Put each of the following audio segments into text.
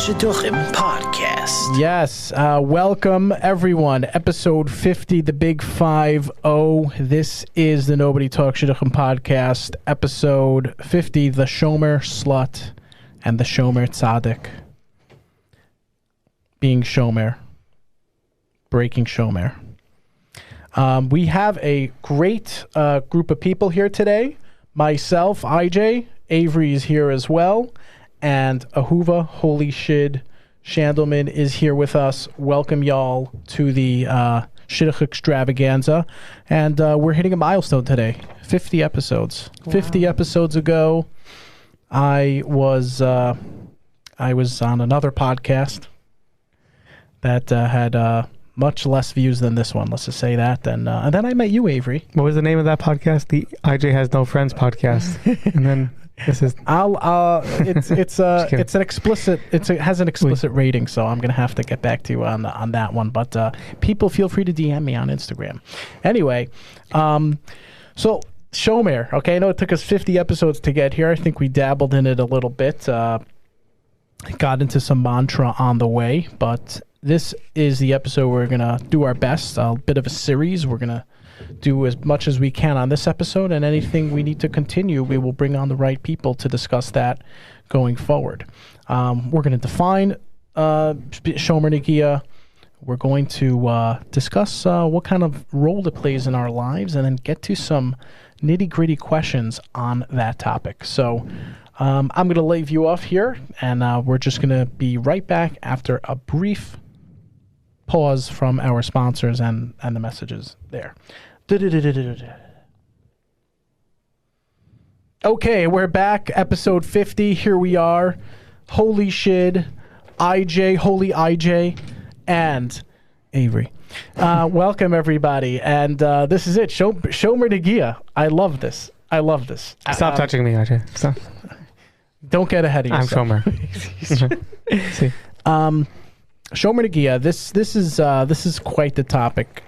Shidduchim podcast. Yes, welcome everyone. Episode 50, the big 5-0. This is the Nobody Talks Shidduchim podcast. Episode 50, the Shomer Slut and the Shomer Tzaddik. Being Shomer. Breaking Shomer. We have a great group of people here today. Myself, IJ, Avery is here as well, and Ahuva, Holy Shid, Shandelman is here with us. Welcome y'all to the Shidduch extravaganza, and we're hitting a milestone today, 50 episodes. Wow. 50 episodes ago, I was on another podcast that had much less views than this one. Let's just say that. And then I met you, Avery. What was the name of that podcast? The IJ Has No Friends podcast. And then this is. It's an explicit. It has an explicit rating, so I'm gonna have to get back to you on that one. But people, feel free to DM me on Instagram. Anyway, so Shomer. Okay, I know it took us 50 episodes to get here. I think we dabbled in it a little bit. Got into some mantra on the way, but this is the episode where we're going to do our best, a bit of a series. We're going to do as much as we can on this episode, and anything we need to continue, we will bring on the right people to discuss that going forward. We're going to define Shomer Negiah. We're going to discuss what kind of role it plays in our lives, and then get to some nitty-gritty questions on that topic. So I'm going to leave you off here, and we're just going to be right back after a brief pause from our sponsors and the messages there. Okay, we're back. Episode 50. Here we are. Holy Shid, IJ, Holy IJ, and Avery. Welcome, everybody. And this is it. Shomer Negiah. I love this. Stop touching me, IJ. Stop. Don't get ahead of yourself. I'm Shomer. See. Shomer Negiah, this is quite the topic.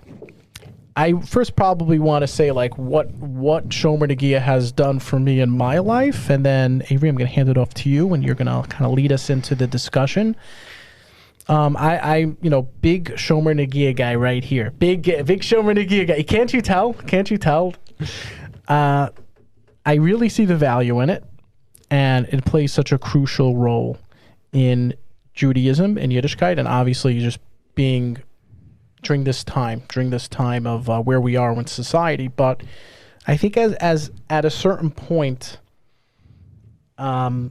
I first probably want to say like what Shomer Negiah has done for me in my life, and then Avery, I'm going to hand it off to you, and you're going to kind of lead us into the discussion. I big Shomer Negiah guy right here, big Shomer Negiah guy. Can't you tell? I really see the value in it, and it plays such a crucial role in Judaism and Yiddishkeit, and obviously just being during this time of where we are in society. But I think as at a certain point, I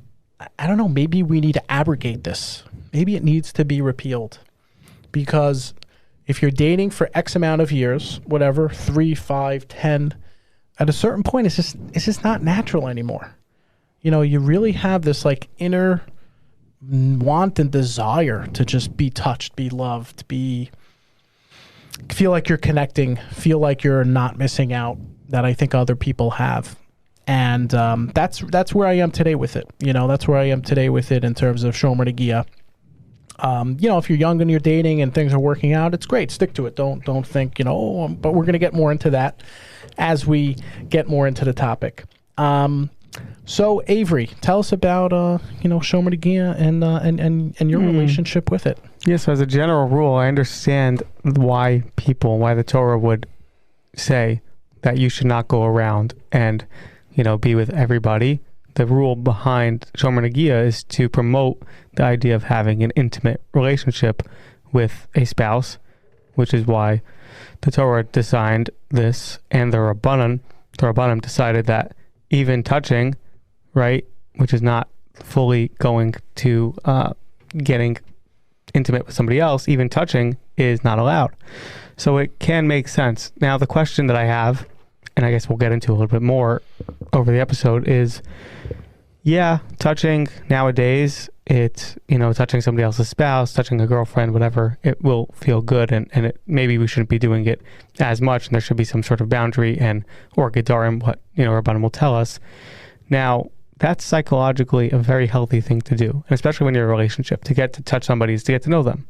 don't know, maybe we need to abrogate this. Maybe it needs to be repealed, because if you're dating for X amount of years, whatever, 3, 5, 10, at a certain point, it's just not natural anymore. You know, you really have this like inner want and desire to just be touched, be loved, feel like you're connecting, feel like you're not missing out, that I think other people have. And that's where I am today with it. That's where I am today with it in terms of Shomer Negiah. If you're young and you're dating and things are working out, it's great. Stick to it. Don't think, but we're going to get more into that as we get more into the topic. So Avery, tell us about Shomer Negiah and your relationship with it. Yes, so as a general rule, I understand why the Torah would say that you should not go around and be with everybody. The rule behind Shomer Negiah is to promote the idea of having an intimate relationship with a spouse, which is why the Torah designed this, and the Rabbanim decided that even touching, right, which is not fully going to getting intimate with somebody else, even touching is not allowed. So it can make sense. Now, the question that I have, and I guess we'll get into a little bit more over the episode, is, touching nowadays, it's, touching somebody else's spouse, touching a girlfriend, whatever, it will feel good, and maybe we shouldn't be doing it as much, and there should be some sort of boundary or gedarim, what, Rabbanim will tell us. Now, that's psychologically a very healthy thing to do, and especially when you're in a relationship, to get to touch somebody is to get to know them.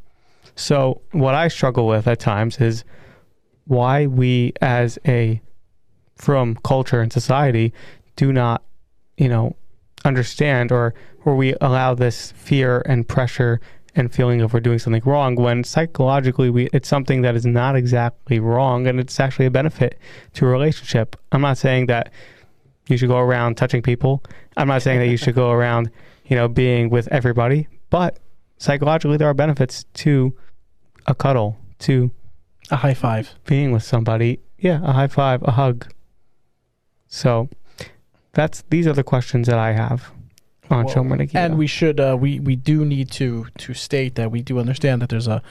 So what I struggle with at times is why we from culture and society do not, understand, or or we allow this fear and pressure and feeling of we're doing something wrong, when psychologically it's something that is not exactly wrong, and it's actually a benefit to a relationship. I'm not saying that you should go around touching people. I'm not saying that you should go around, being with everybody, but psychologically there are benefits to a cuddle, to a high five, being with somebody. Yeah, a high five, a hug. So these are the questions that I have on Shomer Negiah. And we should we do need to state that we do understand that there's a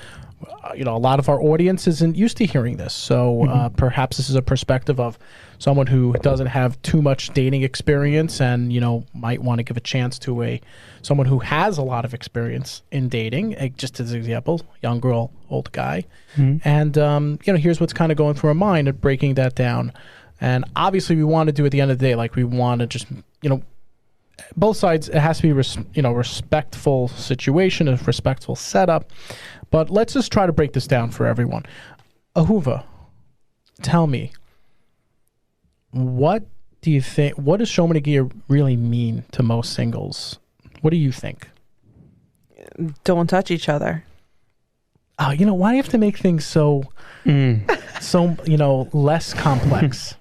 lot of our audience isn't used to hearing this, so perhaps this is a perspective of someone who doesn't have too much dating experience and might want to give a chance to someone who has a lot of experience in dating, just as an example, young girl, old guy. And here's what's kind of going through our mind and breaking that down. And obviously we want to do at the end of the day, like, we want to just both sides, it has to be respectful situation, a respectful setup. But let's just try to break this down for everyone. Ahuva, tell me, what do you think, what does Shomer Negiah really mean to most singles? What do you think? Don't touch each other. Why do you have to make things so less complex?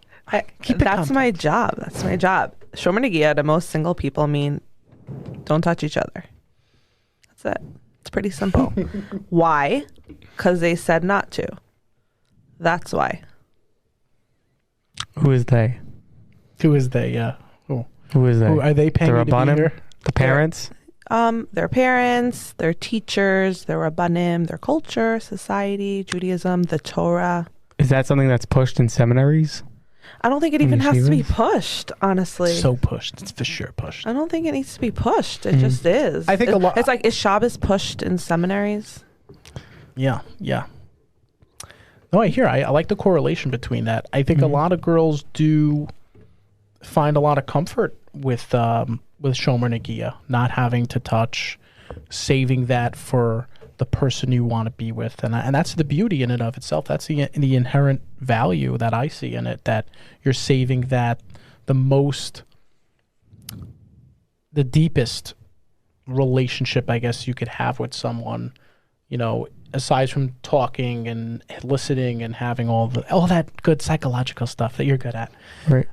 That's my job. That's my job. Shomer Negiah to most single people mean don't touch each other. That's it. It's pretty simple. Why? Because they said not to. That's why. Who is they? Who is they? Yeah. Who is they? Are they paying you to be here? The parents? Their parents, their teachers, their rabbanim, their culture, society, Judaism, the Torah. Is that something that's pushed in seminaries? I don't think it even has to be pushed, honestly. So pushed. It's for sure pushed. I don't think it needs to be pushed. It just is. I think a lot. It's like, is Shabbos pushed in seminaries? Yeah. No, I like the correlation between that. I think a lot of girls do find a lot of comfort with Shomer Negiah, not having to touch, saving that for the person you want to be with, and that's the beauty in and of itself. That's the inherent value that I see in it, that you're saving that the deepest relationship, I guess, you could have with someone, aside from talking and listening and having all that good psychological stuff that you're good at. Right.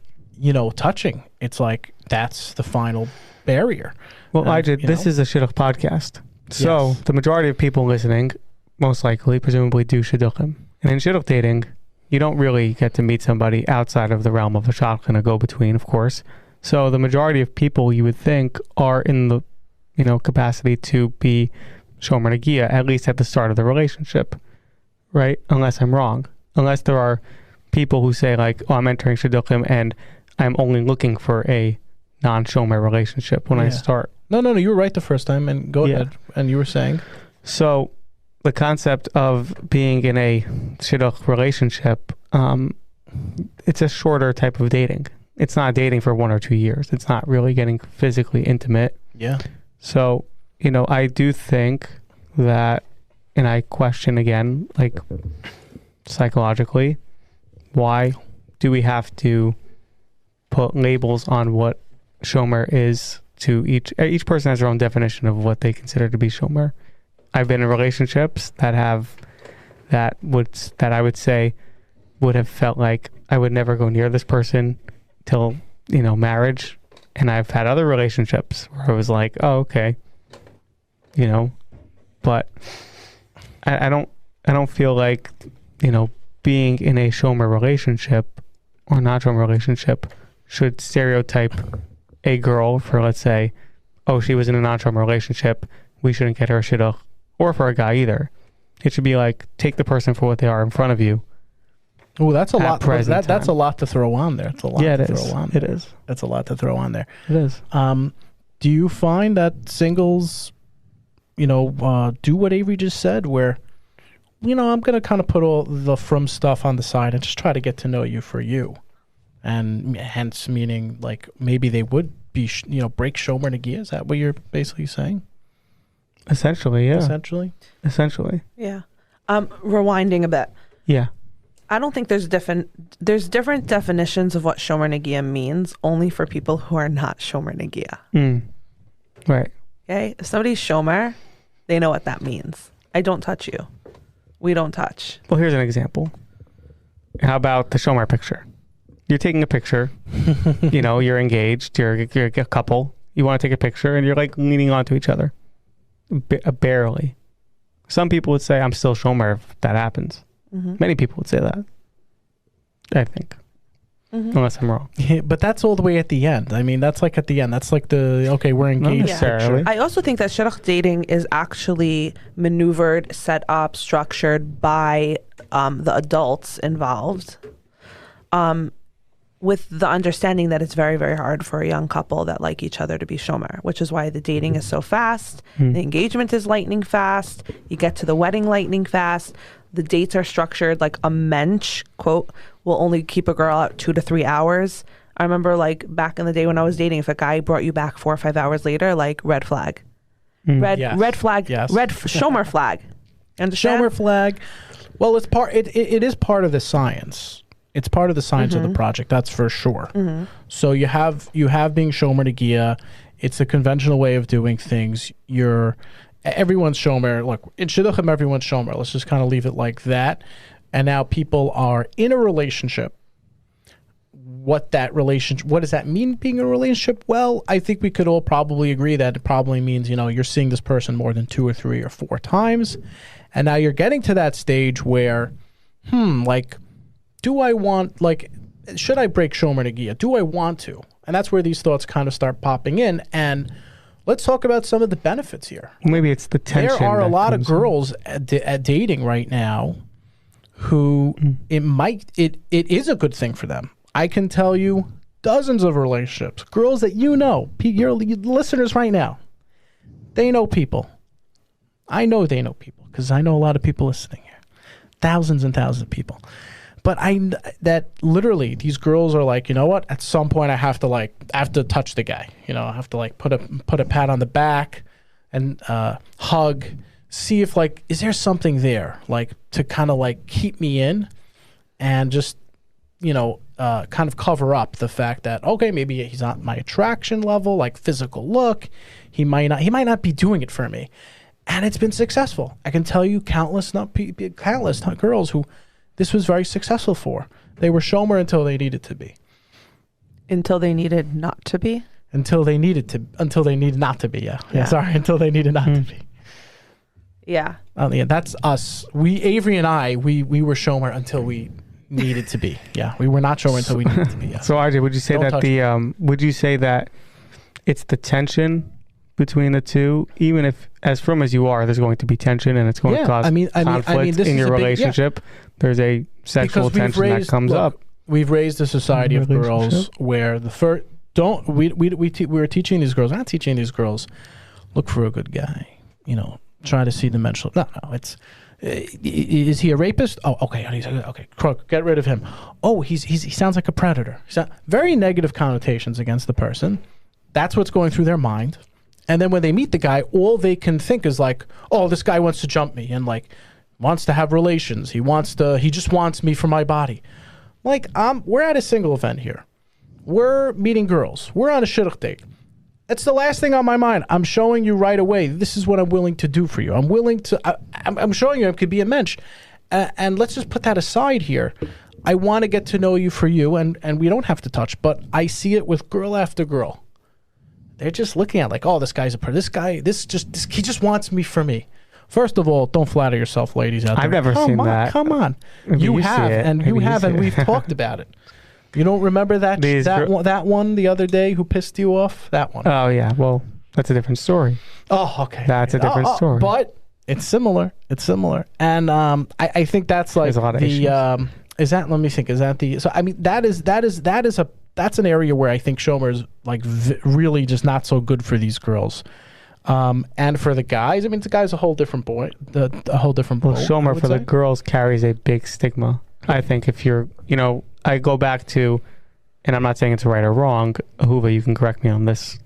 Touching. It's like that's the final barrier. Well, this is a Shidduch podcast. So the majority of people listening, most likely, presumably, do Shidduchim. And in Shidduch dating, you don't really get to meet somebody outside of the realm of a shadchan and a go-between, of course. So the majority of people, you would think, are in the capacity to be Shomer Negiah, at least at the start of the relationship, right? Unless I'm wrong. Unless there are people who say, like, I'm entering Shidduchim and I'm only looking for a non-Shomer relationship when I start. No, you were right the first time, and go ahead. And you were saying? So the concept of being in a Shidduch relationship, it's a shorter type of dating. It's not dating for 1 or 2 years. It's not really getting physically intimate. Yeah. So, I do think that, and I question again, like, psychologically, why do we have to put labels on what Shomer is to each person has their own definition of what they consider to be Shomer. I've been in relationships that I would say would have felt like I would never go near this person till, marriage. And I've had other relationships where I was like, oh, okay. But I don't feel like, being in a Shomer relationship or not Shomer relationship should stereotype a girl for, let's say, oh, she was in a non-Shomer relationship, we shouldn't get her a Shidduch, or for a guy either. It should be like, take the person for what they are in front of you. Oh, that's a lot. That's a lot to throw on there. It's a lot to throw on there. It is. That's a lot to throw on there. It is. Do you find that singles, do what Avery just said, where, I'm going to kind of put all the from stuff on the side and just try to get to know you for you? And hence meaning, like, maybe they would be, break Shomer Negiah. Is that what you're basically saying? Essentially, yeah. Essentially? Yeah. Rewinding a bit. Yeah. I don't think there's different definitions of what Shomer Negiah means, only for people who are not Shomer Negiah. Right. Okay? If somebody's Shomer, they know what that means. I don't touch you. We don't touch. Well, here's an example. How about the Shomer picture? You're taking a picture. You're engaged. You're a couple. You want to take a picture, and you're like leaning onto each other. Barely. Some people would say, I'm still Shomer if that happens. Mm-hmm. Many people would say that. I think. Mm-hmm. Unless I'm wrong. Yeah, but that's all the way at the end. I mean, that's like at the end. That's like we're engaged. Not necessarily. I also think that Shidduch dating is actually maneuvered, set up, structured by the adults involved. With the understanding that it's very, very hard for a young couple that like each other to be Shomer, which is why the dating is so fast. The engagement is lightning fast. You get to the wedding lightning fast. The dates are structured like a mensch, quote, will only keep a girl out 2 to 3 hours. I remember like back in the day when I was dating, if a guy brought you back 4 or 5 hours later, like red flag. Red flag, yes. red Shomer flag. Understand? Shomer flag. Well, it is part of the science. It's part of the science of the project, that's for sure. Mm-hmm. So you have being Shomer Negiah. It's a conventional way of doing things. Everyone's Shomer. Look, in Shidduchim, everyone's Shomer. Let's just kind of leave it like that. And now people are in a relationship. What does that mean, being in a relationship? Well, I think we could all probably agree that it probably means, you're seeing this person more than 2 or 3 or 4 times. And now you're getting to that stage where, do I want, should I break Shomer Negiah? Do I want to? And that's where these thoughts kind of start popping in. And let's talk about some of the benefits here. Maybe it's the tension. There are a lot of girls at dating right now who it is a good thing for them. I can tell you dozens of relationships, girls that your listeners right now, they know people. I know they know people because I know a lot of people listening here. Thousands and thousands of people. But that literally these girls are like, you know what? At some point I have to touch the guy. I have to put a pat on the back and hug, see if is there something there to kind of keep me in and just kind of cover up the fact that okay, maybe he's not my attraction level, physical look. He might not be doing it for me. And it's been successful. I can tell you countless girls who this was very successful for. They were Shomer until they needed to be. Until they needed not to be? Until they needed not to be, yeah. Sorry, until they needed not to be. Yeah. That's us. Avery and I, we were Shomer until we needed to be. Yeah, we were not Shomer until we needed to be. Yeah. So RJ, would you say that it's the tension between the two, even if as firm as you are, there's going to be tension and it's going to cause conflict in your relationship. There's a sexual tension that comes up. We've raised a society of girls where we were teaching these girls, not teaching these girls, look for a good guy, try to see the mental. No, it's is he a rapist? Oh, okay, okay, crook, get rid of him. Oh, he sounds like a predator. Very negative connotations against the person. That's what's going through their mind. And then when they meet the guy, all they can think is oh, this guy wants to jump me and wants to have relations. He just wants me for my body. We're at a single event here. We're meeting girls. We're on a Shidduch date. It's the last thing on my mind. I'm showing you right away. This is what I'm willing to do for you. I'm showing you I could be a mensch. And let's just put that aside here. I want to get to know you for you, and we don't have to touch. But I see it with girl after girl. They're just looking at oh, this guy's he just wants me for me. First of all, don't flatter yourself, ladies out there. I've never seen that. Come on. You have, and we've talked about it. You don't remember that one the other day who pissed you off? That one. Oh, yeah. Well, that's a different story. Oh, okay. That's a different story. But it's similar. And I think that's there's a lot of issues. Let me think. Is that so I mean, that's an area where I think Shomer is really just not so good for these girls. And for the guys, I mean, the guy's a whole different boy, a whole different boat. Well, Shomer for the girls carries a big stigma. I think if you're, I go back to, and I'm not saying it's right or wrong, Ahuva, you can correct me on this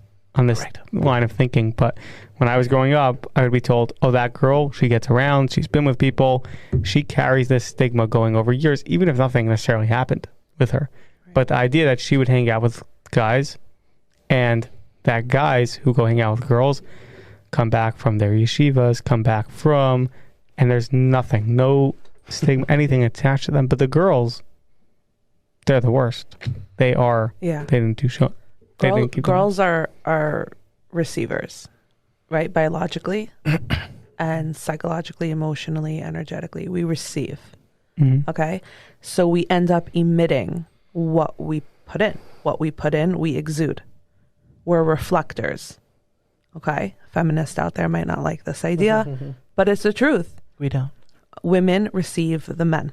line of thinking, but when I was growing up, I would be told, oh, that girl, she gets around, she's been with people, she carries this stigma going over years, even if nothing necessarily happened with her. Right. But the idea that she would hang out with guys and that guys who go hang out with girls come back from their yeshivas, and there's nothing, no stigma, anything attached to them. But the girls, they're the worst. They are. Yeah. They didn't do show. Girls are receivers, right? Biologically and psychologically, emotionally, energetically, we receive. Mm-hmm. Okay, so we end up emitting what we put in. What we put in, we exude. We're reflectors. Okay, feminists out there might not like this idea, but it's the truth. We don't. Women receive the men.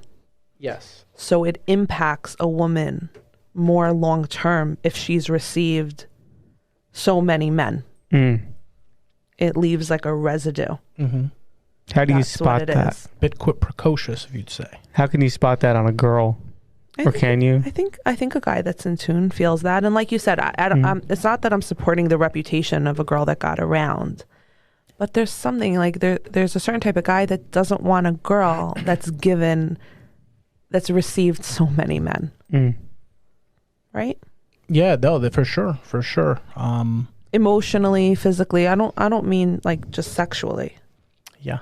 Yes. So it impacts a woman more long term if she's received so many men. Mm. It leaves like a residue. Mm-hmm. How do you spot that? Is. Bit precocious, if you'd say. How can you spot that on a girl? Can you? I think a guy that's in tune feels that. And like you said, it's not that I'm supporting the reputation of a girl that got around, but there's something like there's a certain type of guy that doesn't want a girl that's received so many men. Mm. Right? Yeah, no, for sure. Emotionally, physically. I don't mean like just sexually. Yeah.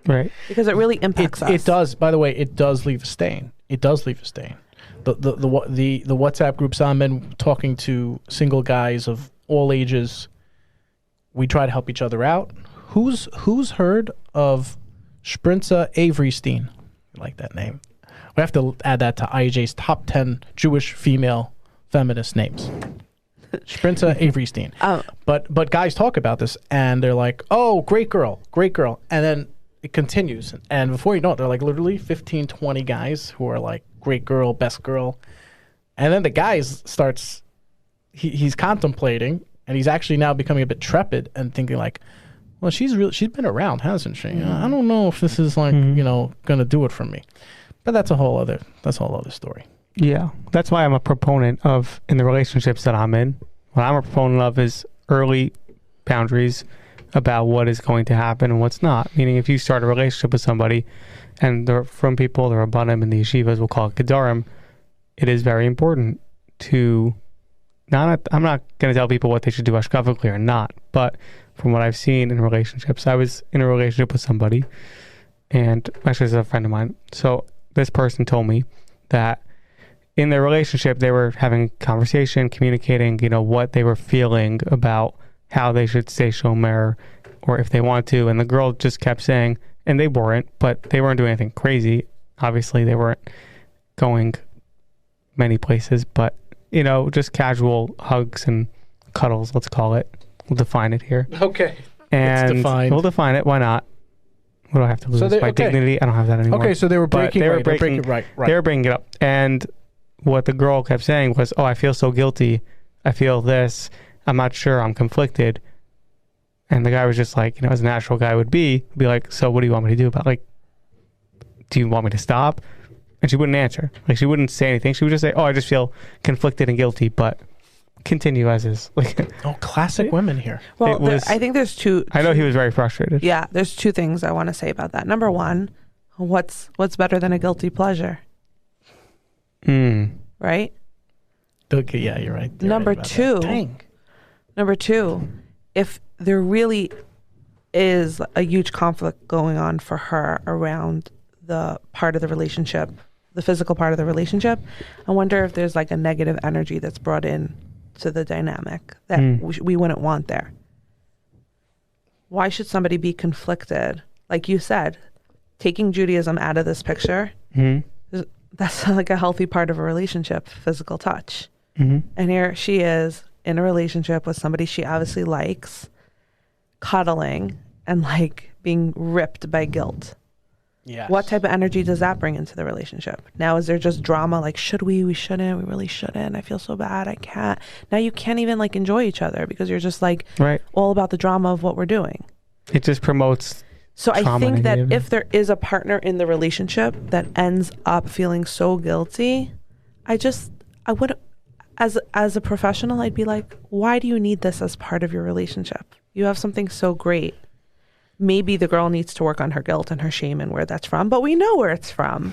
Right. Because it really impacts us. It does. By the way, it does leave a stain. The WhatsApp groups I'm in, talking to single guys of all ages, we try to help each other out. Who's heard of Sprinza Avery? I like that name. We have to add that to IJ's top 10 Jewish female feminist names. Sprinza Avery. But guys talk about this and they're like, oh, great girl. And then it continues. And before you know it, they're like literally 15, 20 guys who are like, great girl, best girl. And then the guys starts, he's contemplating and he's actually now becoming a bit trepid and thinking like, well, she's been around, hasn't she? Mm-hmm. I don't know if this is like, going to do it for me. But that's a whole other story. Yeah. That's why I'm a proponent of, in the relationships that I'm in, what I'm a proponent of is early boundaries about what is going to happen and what's not. Meaning if you start a relationship with somebody and they're from people, the Rabbanim and the yeshivas will call it Gedarim, it is very important to I'm not going to tell people what they should do hashkafically or not, but from what I've seen in relationships, I was in a relationship with somebody, and actually it's a friend of mine. So this person told me that in their relationship, they were having conversation, communicating, what they were feeling about how they should say Shomer or if they want to. And the girl just kept saying, and they weren't doing anything crazy. Obviously, they weren't going many places, but, just casual hugs and cuddles, let's call it. We'll define it here. Okay. And we'll define it. Why not? What do I have to lose? My dignity? I don't have that anymore. Okay, so they were breaking right. They were breaking it up. And what the girl kept saying was, oh, I feel so guilty. I feel this. I'm not sure. I'm conflicted. And the guy was just like, as a natural guy would be like, so what do you want me to do about it? Do you want me to stop? And she wouldn't answer. Like, she wouldn't say anything. She would just say, oh, I just feel conflicted and guilty, but continue as is. Classic women here. Well, I think there's two. I know he was very frustrated. Yeah, there's two things I want to say about that. Number one, what's better than a guilty pleasure? Right? Okay, yeah, you're right. Number two, if there really is a huge conflict going on for her around the part of the relationship, the physical part of the relationship, I wonder if there's like a negative energy that's brought in to the dynamic that we wouldn't want there. Why should somebody be conflicted? Like you said, taking Judaism out of this picture, that's like a healthy part of a relationship, physical touch. And here she is in a relationship with somebody she obviously likes, cuddling and like being ripped by guilt. Yes. What type of energy does that bring into the relationship? Now, is there just drama like, should we shouldn't, we really shouldn't, I feel so bad, I can't. Now you can't even like enjoy each other because you're just like all about the drama of what we're doing. It just promotes. So I think that if there is a partner in the relationship that ends up feeling so guilty, I would, as a professional, I'd be like, why do you need this as part of your relationship? You have something so great. Maybe the girl needs to work on her guilt and her shame and where that's from, but we know where it's from,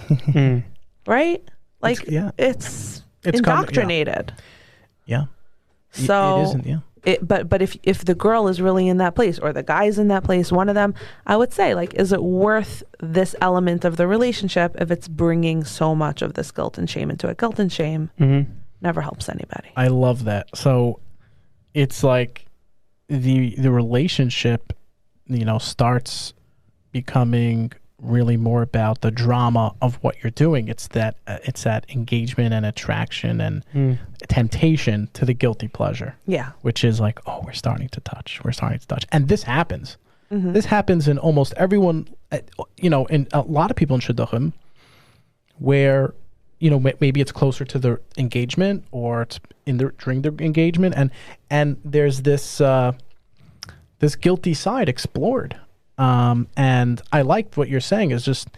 right? Like it's indoctrinated. Yeah. So it isn't. Yeah. But if the girl is really in that place or the guy's in that place, one of them, I would say, like, is it worth this element of the relationship if it's bringing so much of this guilt and shame into it? Guilt and shame never helps anybody. I love that. So it's like the relationship, starts becoming really more about the drama of what you're doing. It's that engagement and attraction and temptation to the guilty pleasure. Yeah. Which is like, oh, we're starting to touch. And this happens. This happens in almost everyone, in a lot of people in Shidduchim, where, maybe it's closer to the engagement or it's during the engagement. And there's this guilty side explored. And I liked what you're saying is just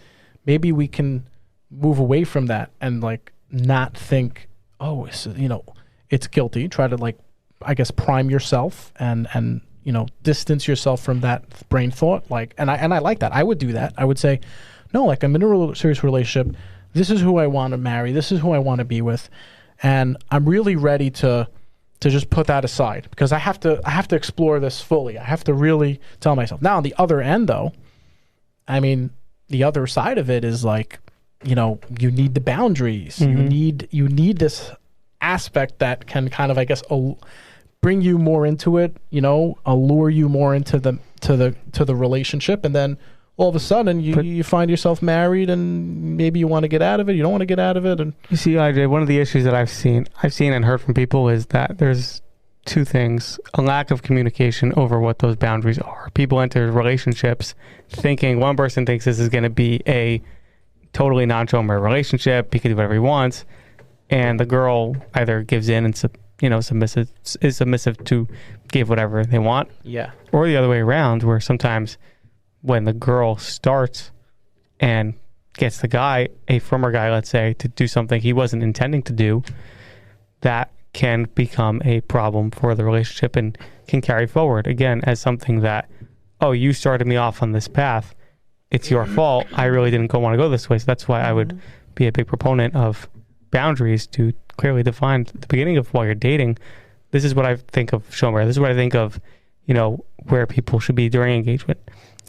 maybe we can move away from that and like not think, oh, it's guilty. Try to like, I guess, prime yourself and distance yourself from that brain thought. Like, and I like that. I would do that. I would say, no, like I'm in a serious relationship. This is who I want to marry. This is who I want to be with. And I'm really ready to just put that aside because I have to explore this fully. I have to really tell myself. Now, on the other end, though, I mean, the other side of it is like, you need the boundaries. You need this aspect that can kind of, I guess, bring you more into it. Allure you more into the relationship, and then all of a sudden you find yourself married, and maybe you want to get out of it. You don't want to get out of it. And you see, IJ, one of the issues that I've seen and heard from people is that there's two things: a lack of communication over what those boundaries are. People enter relationships thinking one person thinks this is going to be a totally non-Shomer relationship. He can do whatever he wants, and the girl either gives in and is submissive to give whatever they want. Yeah. Or the other way around, where sometimes when the girl starts and gets the guy, a former guy, let's say, to do something he wasn't intending to do, that can become a problem for the relationship and can carry forward again as something that, oh, you started me off on this path. It's your fault. I really didn't want to go this way. So that's why I would be a big proponent of boundaries to clearly define at the beginning of while you're dating. This is what I think of Shomer. This is what I think of, where people should be during engagement,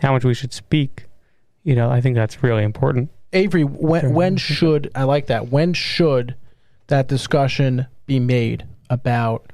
how much we should speak. I think that's really important. Avery, when should that discussion be made about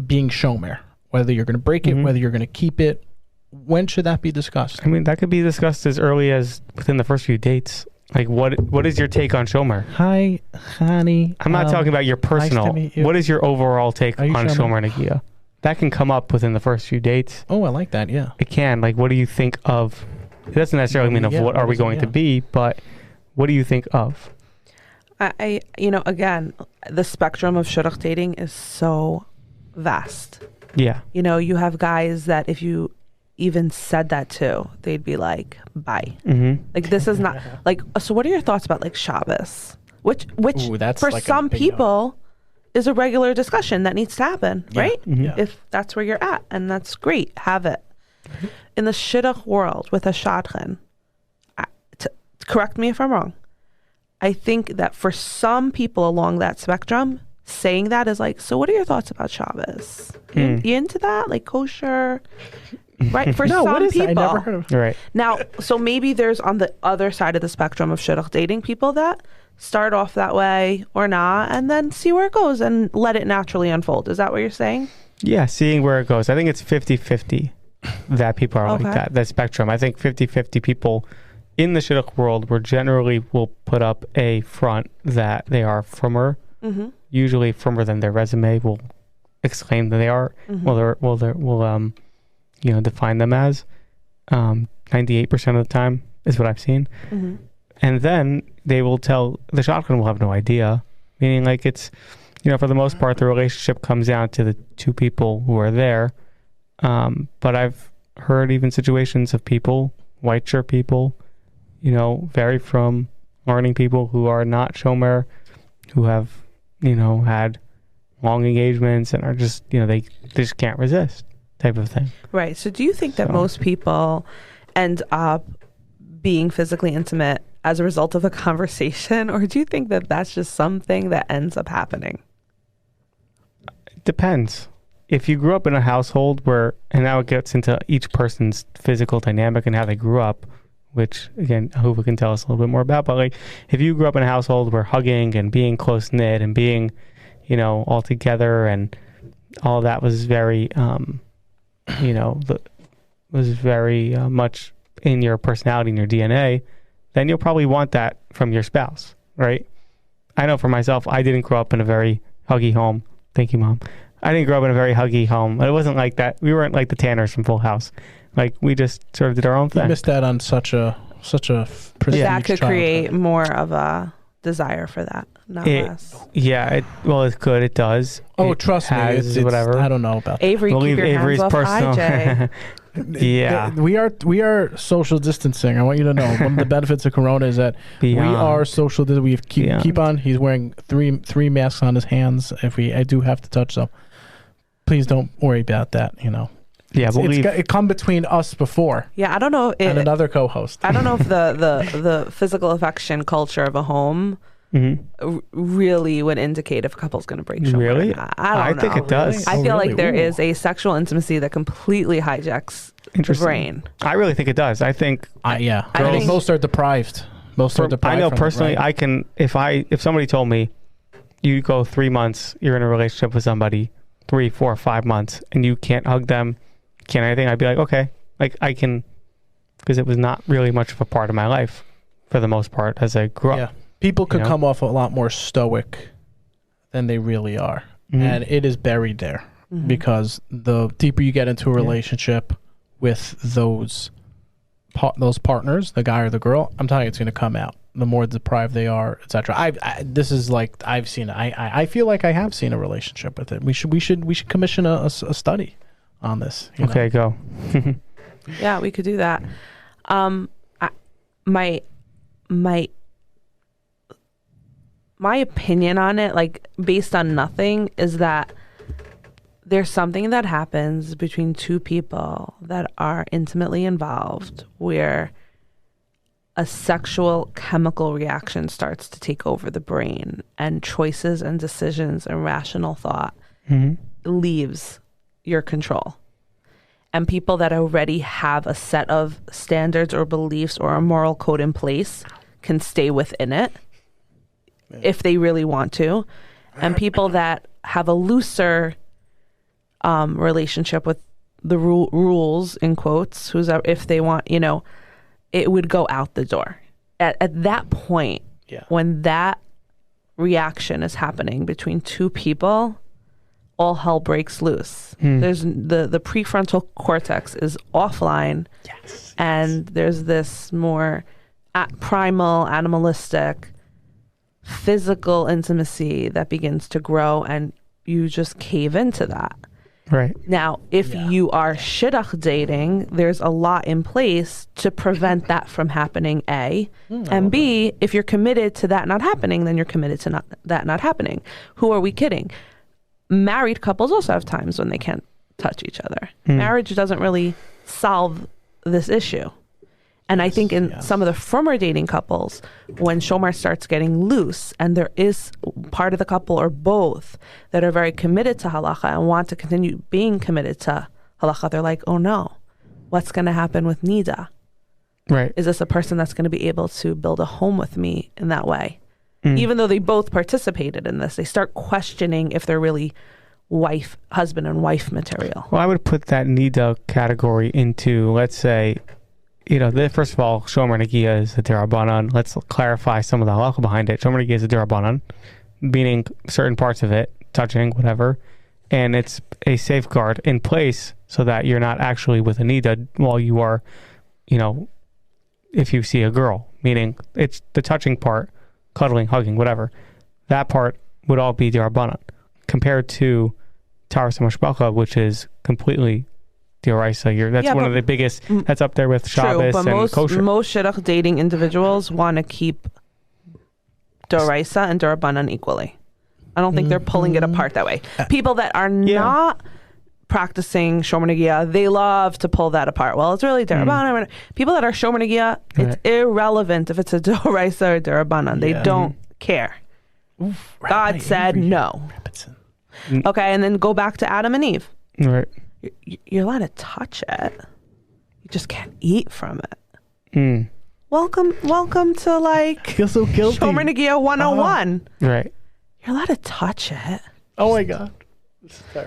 being Shomer? Whether you're going to break it, whether you're going to keep it, when should that be discussed? I mean, that could be discussed as early as within the first few dates. Like, what is your take on Shomer? Hi, honey. I'm not talking about your personal. Nice to meet you. What is your overall take on Shomer? Shomer Negiah? That can come up within the first few dates. Oh, I like that. Yeah. It can. Like, what do you think of? It doesn't necessarily mean of what are we going to be, but what do you think of? I again, the spectrum of Shidduch dating is so vast. Yeah. You have guys that if you even said that to, they'd be like, bye. Like, this is not like, so what are your thoughts about like Shabbos? Which that's for like some people is a regular discussion that needs to happen, right? Yeah. If that's where you're at, and that's great, have it. In the Shidduch world with a shadchan, correct me if I'm wrong, I think that for some people along that spectrum, saying that is like, so what are your thoughts about Shabbos? You into that? Like kosher? Right? For no, some what is people. That? I never heard of. Right. Now, so maybe there's on the other side of the spectrum of Shidduch dating people that start off that way or not, and then see where it goes and let it naturally unfold. Is that what you're saying? Yeah, seeing where it goes. I think it's 50-50 that people are like that spectrum. I think 50-50 people in the Shidduch world will put up a front that they are firmer, usually firmer than their resume will exclaim that they are. Will define them as 98% of the time is what I've seen. And then they will tell, the shotgun will have no idea, meaning like it's, for the most part, the relationship comes down to the two people who are there. But I've heard even situations of people, white shirt people, vary from learning people who are not Shomer, who have, had long engagements and are just, they just can't resist type of thing. Right. So do you think that most people end up being physically intimate as a result of a conversation, or do you think that that's just something that ends up happening? It depends. if you grew up in a household where, and now it gets into each person's physical dynamic and how they grew up, which again, Ahuva can tell us a little bit more about, but like if you grew up in a household where hugging and being close knit and being, all together and all of that was very, was very much in your personality and your DNA, then you'll probably want that from your spouse, right? I know for myself, I didn't grow up in a very huggy home. Thank you, Mom. I didn't grow up in a very huggy home. It wasn't like that. We weren't like the Tanners from Full House. Like we just sort of did our own thing. You missed out on such a prestige that could childhood. Create more of a desire for that, not less. Yeah, it could. It does. Oh, it trust me. It's whatever. I don't know about that. Avery, keep your Avery's hands off personal. IJ. Yeah. We are social distancing. I want you to know one of the benefits of Corona is that we are social. We keep on. He's wearing three masks on his hands. I do have to touch them. Please don't worry about that. Yeah, it come between us before. Yeah, I don't know. And another co-host. I don't know if the physical affection culture of a home really would indicate if a couple's going to break Shomer. Really? I don't know. think it does. I feel like there Ooh. is a sexual intimacy that completely hijacks the brain. I really think it does. I think Yeah. I think Most are deprived. I know from personally, it, right? I can if somebody told me you go 3 months, you're in a relationship with somebody, 3, 4, 5 months, and you can't hug them, can't anything, I'd be like, okay, like I can, because it was not really much of a part of my life for the most part as I grew up. Yeah. People could come off a lot more stoic than they really are. And it is buried there because the deeper you get into a relationship with those partners, the guy or the girl, I'm telling you, it's going to come out. The more deprived they are, etc. This is like I've seen it. I feel like I have seen a relationship with it. We should commission a study on this. Okay, go. Yeah, we could do that. My opinion on it, like based on nothing, is that there's something that happens between two people that are intimately involved where a sexual chemical reaction starts to take over the brain and choices and decisions and rational thought leaves your control. And people that already have a set of standards or beliefs or a moral code in place can stay within it if they really want to. And people that have a looser relationship with the rules, in quotes, if they want, it would go out the door. At that point, when that reaction is happening between two people, all hell breaks loose. There's the prefrontal cortex is offline, and there's this more primal, animalistic, physical intimacy that begins to grow, and you just cave into that. Right. Now, if you are Shidduch dating, there's a lot in place to prevent that from happening, A. And B, if you're committed to that not happening, then you're committed to that not happening. Who are we kidding? Married couples also have times when they can't touch each other. Marriage doesn't really solve this issue. And I think in some of the former dating couples, when Shomer starts getting loose and there is part of the couple or both that are very committed to halacha and want to continue being committed to halacha, they're like, oh no, what's going to happen with Nida? Right. Is this a person that's going to be able to build a home with me in that way? Even though they both participated in this, they start questioning if they're really husband and wife material. Well, I would put that Nida category into, let's say, first of all, Shomer Negiah is a derabanan. Let's clarify some of the halacha behind it. Shomer Negiah is a derabanan, meaning certain parts of it, touching, whatever, and it's a safeguard in place so that you're not actually with a nida while you are, if you see a girl, meaning it's the touching part, cuddling, hugging, whatever. That part would all be derabanan, compared to taras mashpacha, which is completely D'oraisa. That's one of the biggest. That's up there with Shabbos but and kosher. Most Shidduch dating individuals want to keep D'oraisa and D'Rabbanan equally. I don't think they're pulling it apart that way. People that are not practicing Shomer Negiah, they love to pull that apart. Well, it's really D'Rabbanan. People that are Shomer Negiah, it's irrelevant if it's a D'oraisa or D'Rabbanan. They don't care. God said no. Okay, and then go back to Adam and Eve. Right. You're allowed to touch it. You just can't eat from it. Mm. Welcome to like Feel so guilty. Shomer Negiah 101. Right. You're allowed to touch it. Oh my God.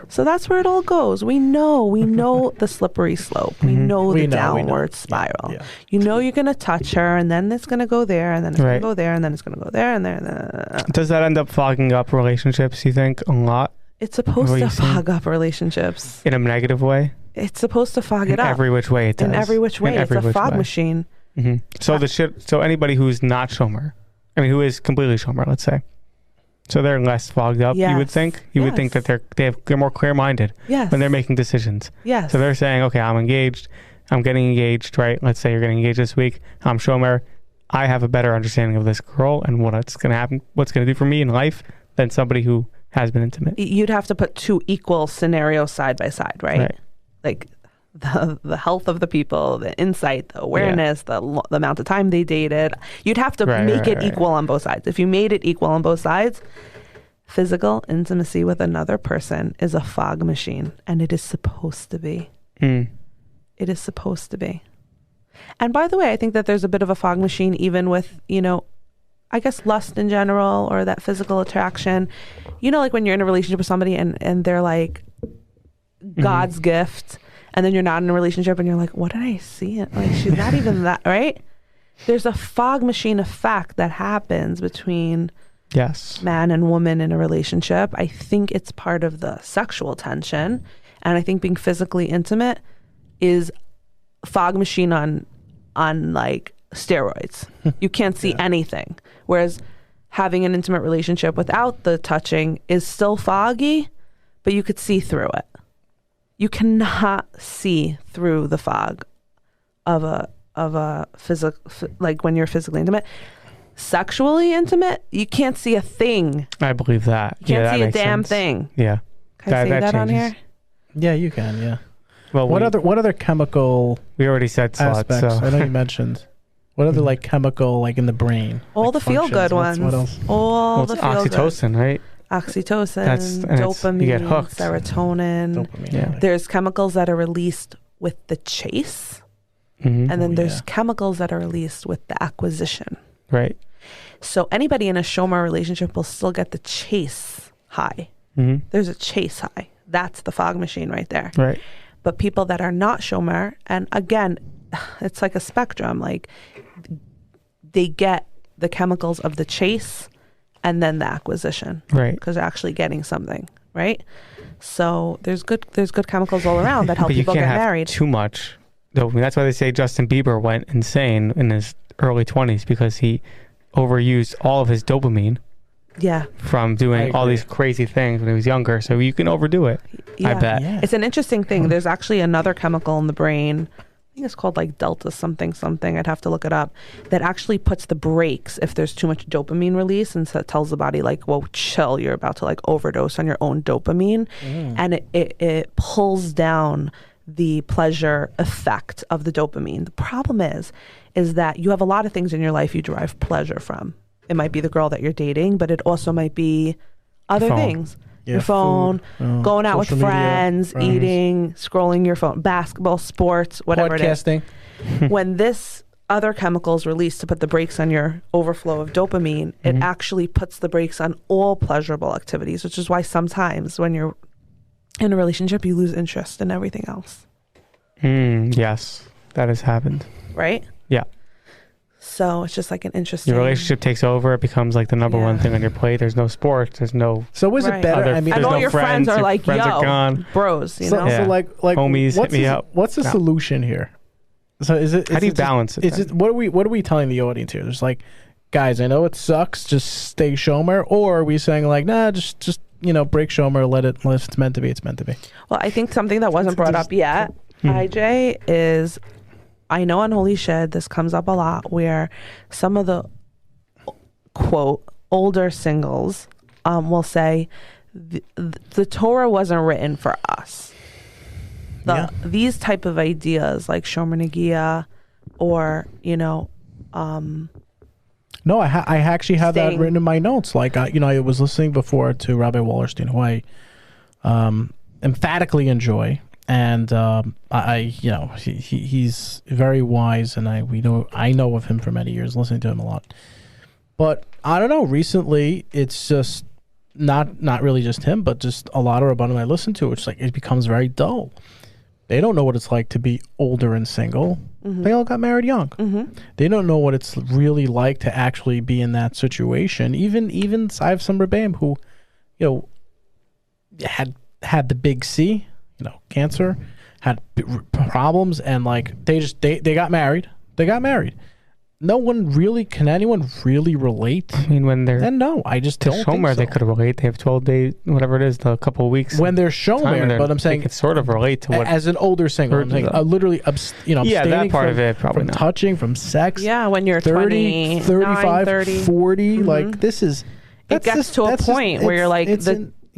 So that's where it all goes. We know the slippery slope. We know the downward spiral. Yeah. You know you're going to touch her, and then it's going to go there, and then it's going to go there, and then it's going to go there, and there. Does that end up fogging up relationships, you think, a lot? It's supposed to fog up relationships. In a negative way? It's supposed to fog it up. In every which way it does. In every which way. It's a fog machine. Mm-hmm. So anybody who's not Shomer, who is completely Shomer, let's say, so they're less fogged up. You would think. You would think that they're more clear-minded when they're making decisions. Yes. So they're saying, okay, I'm engaged. I'm getting engaged, right? Let's say you're getting engaged this week. I'm Shomer. I have a better understanding of this girl and what's going to happen, what's going to do for me in life than somebody who has been intimate. You'd have to put two equal scenarios side by side, right? Like the health of the people, the insight, the awareness, the amount of time they dated. You'd have to make it equal on both sides. If you made it equal on both sides, physical intimacy with another person is a fog machine, and it is supposed to be. It is supposed to be. And by the way, I think that there's a bit of a fog machine even with, I guess lust in general, or that physical attraction. Like when you're in a relationship with somebody and they're like God's gift, and then you're not in a relationship and you're like, what did I see? Like, she's not even that, right? There's a fog machine effect that happens between man and woman in a relationship. I think it's part of the sexual tension. And I think being physically intimate is fog machine on like steroids. You can't see anything. Whereas having an intimate relationship without the touching is still foggy, but you could see through it. You cannot see through the fog of a physical, like when you're physically intimate. Sexually intimate, you can't see a thing. I believe that. You can't see a damn thing. Yeah. Can I say that on here? Yeah, you can. Yeah. Well, what other chemical? We already said aspects. I know you mentioned. What other like chemical like in the brain? All the feel good ones. What else? All the feel good. Oxytocin, right? Oxytocin, dopamine, you get hooked. serotonin. Yeah. There's chemicals that are released with the chase, and then there's chemicals that are released with the acquisition. Right. So anybody in a Shomer relationship will still get the chase high. There's a chase high. That's the fog machine right there. Right. But people that are not Shomer, and again, it's like a spectrum. Like they get the chemicals of the chase and then the acquisition, right? Because they're actually getting something, right? So there's good chemicals all around that help people get married. Too much. That's why they say Justin Bieber went insane in his early 20s because he overused all of his dopamine. Yeah. From doing all these crazy things when he was younger. So you can overdo it. Yeah. I bet. Yeah. It's an interesting thing. There's actually another chemical in the brain. I think it's called like delta something. I'd have to look it up. That actually puts the brakes if there's too much dopamine release, and so it tells the body like, "Whoa, chill! You're about to like overdose on your own dopamine," and it pulls down the pleasure effect of the dopamine. The problem is that you have a lot of things in your life you derive pleasure from. It might be the girl that you're dating, but it also might be other things. Your phone, going out with friends, eating, scrolling your phone, basketball, sports, whatever Podcasting. it is. When this other chemical is released to put the brakes on your overflow of dopamine, it actually puts the brakes on all pleasurable activities, which is why sometimes when you're in a relationship, you lose interest in everything else. Yes, that has happened. Right? Yeah. So it's just like an interesting... Your relationship takes over. It becomes like the number one thing on your plate. There's no sports. There's no... So is it better? And all your friends are like, friends are gone. Bros, you know? So like homies, hit me up. What's the solution here? So is it... How do you balance it? What are we telling the audience here? There's like, guys, I know it sucks. Just stay Shomer. Or are we saying like, nah, just break Shomer. Let it. If it's meant to be, it's meant to be. Well, I think something that wasn't brought up yet, IJ, is... I know on Holy Shid this comes up a lot where some of the quote older singles will say the Torah wasn't written for us. These type of ideas like Shomer Negiah or No, I actually have that written in my notes. Like I was listening before to Rabbi Wallerstein, who I emphatically enjoy. And he's very wise, and I know of him for many years, listening to him a lot. But I don't know. Recently, it's just not really just him, but just a lot of Rabbanim I listen to. It's like it becomes very dull. They don't know what it's like to be older and single. Mm-hmm. They all got married young. Mm-hmm. They don't know what it's really like to actually be in that situation. Even I have some Rebbeim who, had the big C, cancer, had problems, and like they got married. They got married. Can anyone really relate? I mean, when they're... And no, I just don't think so. They could relate. They have 12 days, whatever it is, a couple of weeks. When they're Shomer, but I'm saying... They could sort of relate to what... As an older single, I'm saying literally, abstaining that part of it, probably from not. Touching, from sex. Yeah, when you're 30, 35, 30. 40, like this is... It gets to a point where you're like...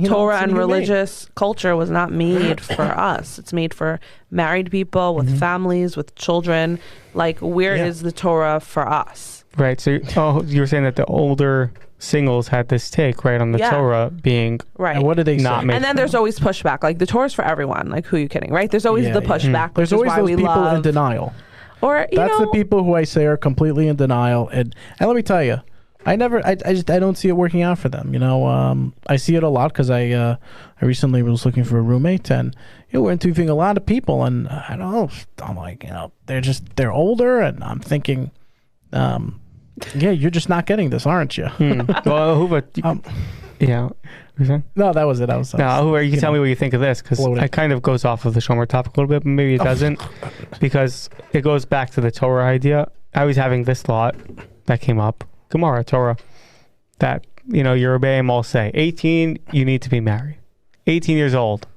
Torah and religious culture was not made for us. It's made for married people with families, with children. Like, where is the Torah for us? Right. So, you were saying that the older singles had this take, right, on the Torah being right. And what do they say? And then there's always pushback. Like, the Torah's for everyone. Like, who are you kidding, right? There's always the pushback. There's always those people in denial. Or that's the people who I say are completely in denial. And let me tell you, I don't see it working out for them. I see it a lot because I recently was looking for a roommate, and we're interviewing a lot of people, and I don't know. I'm like, they're older, and I'm thinking, you're just not getting this, aren't you? Well, Ahuva, yeah. No, that was it. Ahuva, you can tell me what you think of this, because it kind of goes off of the Shomer topic a little bit, but maybe it doesn't, because it goes back to the Torah idea. I was having this thought that came up. Gemara, Torah, that, your Rebbeim all say, 18, you need to be married. 18 years old,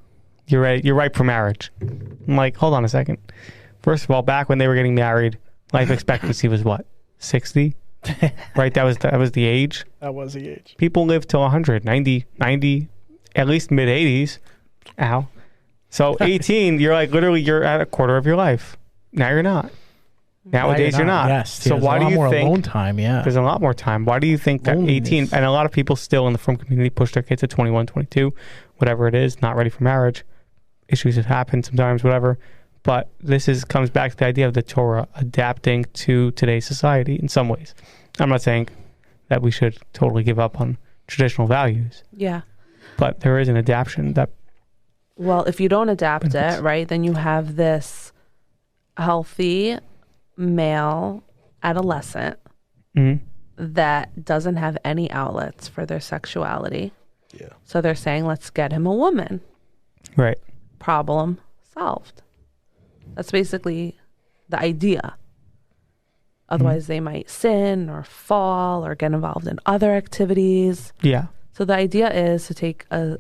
you're ready, you're ripe for marriage. I'm like, hold on a second. First of all, back when they were getting married, life expectancy was what? 60? Right? That was the age. That was the age. People live till 100, 90, at least mid 80s. Ow. So 18, you're like, literally, you're at a quarter of your life. Now you're not. Nowadays, you're not. Yes. So why do you think alone time? Yeah. There's a lot more time. Why do you think that 18 and a lot of people still in the frum community push their kids at 21, 22, whatever it is, not ready for marriage? Issues have happened sometimes, whatever. But this comes back to the idea of the Torah adapting to today's society in some ways. I'm not saying that we should totally give up on traditional values. Yeah. But there is an adaptation that... Well, if you don't adapt it, right, then you have this healthy male adolescent that doesn't have any outlets for their sexuality. Yeah. So they're saying, let's get him a woman. Right. Problem solved. That's basically the idea. Otherwise, they might sin or fall or get involved in other activities. Yeah. So the idea is to take a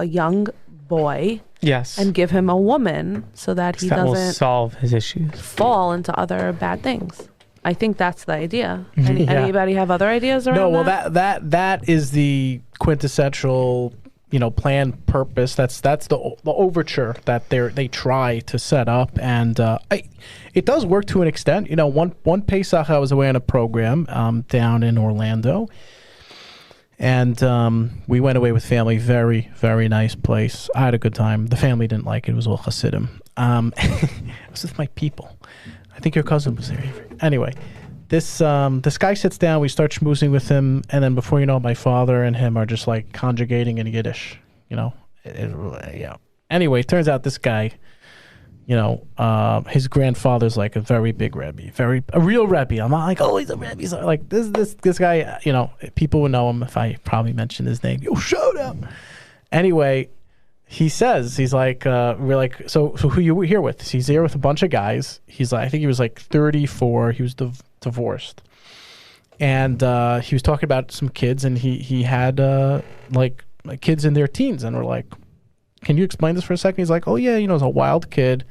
young boy, yes, and give him a woman so that he doesn't will solve his issues, fall into other bad things. I think that's the idea. Anybody have other ideas around that? No, well, that is the quintessential, plan, purpose. That's the overture that they try to set up, and it does work to an extent. One Pesach I was away on a program down in Orlando. And we went away with family. Very, very nice place. I had a good time. The family didn't like it. It was all Hasidim. I was with my people. I think your cousin was there. Anyway, this guy sits down. We start schmoozing with him. And then before you know it, my father and him are just like conjugating in Yiddish. Anyway, turns out this guy, his grandfather's like a very big Rebbe, a real Rebbe. I'm not like, oh, he's a Rebbe. He's like this guy, people would know him if I probably mentioned his name. Yo, shout out. Anyway, he says, he's like, we're like, so who you here with? He's here with a bunch of guys. He's like, I think he was like 34. He was divorced. And he was talking about some kids, and he had like kids in their teens, and we're like, can you explain this for a second? He's like, oh yeah, he's a wild kid,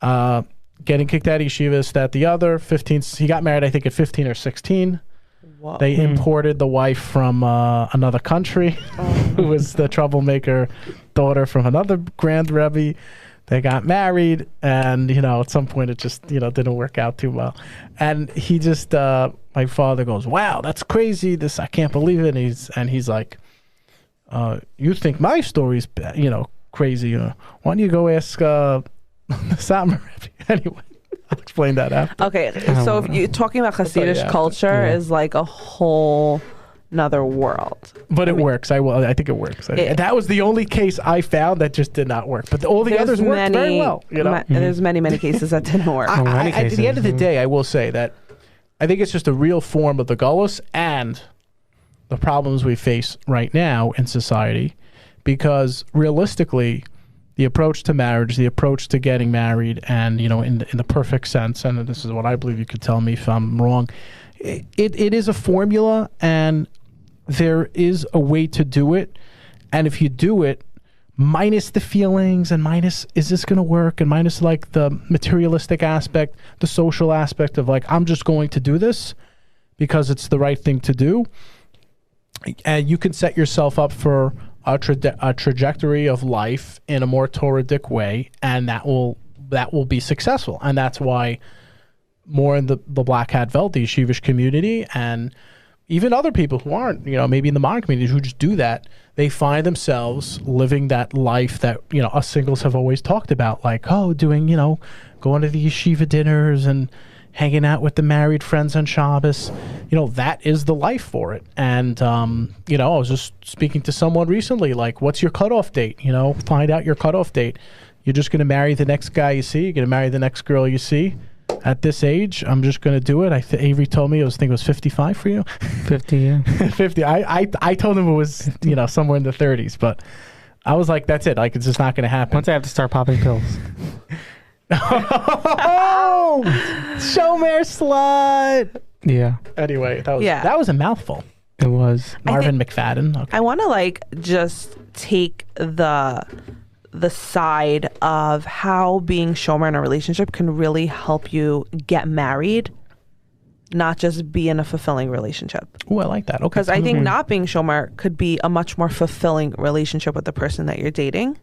getting kicked out of yeshivas, that the other 15. He got married, I think, at 15 or 16. Whoa. They imported the wife from another country, who was the troublemaker daughter from another grand Rebbe. They got married, and at some point it just didn't work out too well. And he just my father goes, wow, that's crazy. This, I can't believe it. And he's like, you think my story's crazy. Why don't you go ask Satmar? Anyway, I'll explain that after. Okay, so if you're talking about Hasidic culture is like a whole another world. But it works. I think it works. That was the only case I found that just did not work. But all the others worked very well. You know? There's many cases that didn't work. At the end of the day, I will say that I think it's just a real form of the gullus and the problems we face right now in society. Because realistically, the approach to marriage, the approach to getting married, and in the perfect sense, and this is what I believe, you could tell me if I'm wrong, it is a formula, and there is a way to do it. And if you do it, minus the feelings and minus, is this going to work? And minus like the materialistic aspect, the social aspect of like, I'm just going to do this because it's the right thing to do. And you can set yourself up for a trajectory of life in a more Torah-dic way. And that will be successful. And that's why more in the Black Hat Veld, the yeshivish community, and even other people who aren't, maybe in the modern community who just do that, they find themselves living that life that, us singles have always talked about, like, doing, going to the yeshiva dinners and hanging out with the married friends on Shabbos. That is the life for it. And, I was just speaking to someone recently, like, what's your cutoff date? Find out your cutoff date. You're just going to marry the next guy you see. You're going to marry the next girl you see. At this age, I'm just going to do it. Avery told me it was 55 for you. 50, yeah. 50. I told him it was, somewhere in the 30s, but I was like, that's it. Like, it's just not going to happen. Once I have to start popping pills. Oh, Shomer slut. Yeah. Anyway, that was a mouthful. It was. Marvin McFadden. Okay. I want to just take the side of how being Shomer in a relationship can really help you get married, not just be in a fulfilling relationship. Oh, I like that. Okay. Because I think not being Shomer could be a much more fulfilling relationship with the person that you're dating.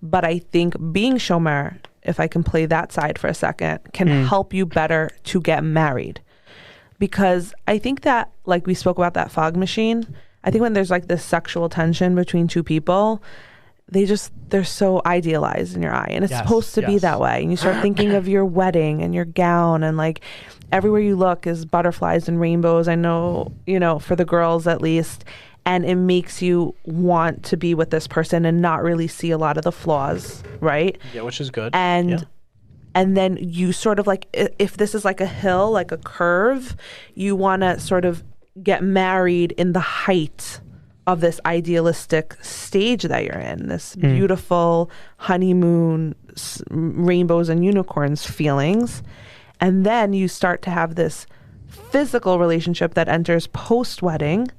But I think being Shomer, if I can play that side for a second, can help you better to get married. Because I think that, like we spoke about that fog machine, I think when there's like this sexual tension between two people, they're so idealized in your eye, and it's supposed to be that way. And you start thinking of your wedding and your gown, and like everywhere you look is butterflies and rainbows. I know, for the girls at least, and it makes you want to be with this person and not really see a lot of the flaws, right? Yeah, which is good. And then you sort of like, if this is like a hill, like a curve, you want to sort of get married in the height of this idealistic stage that you're in, this beautiful honeymoon, rainbows and unicorns feelings. And then you start to have this physical relationship that enters post-wedding.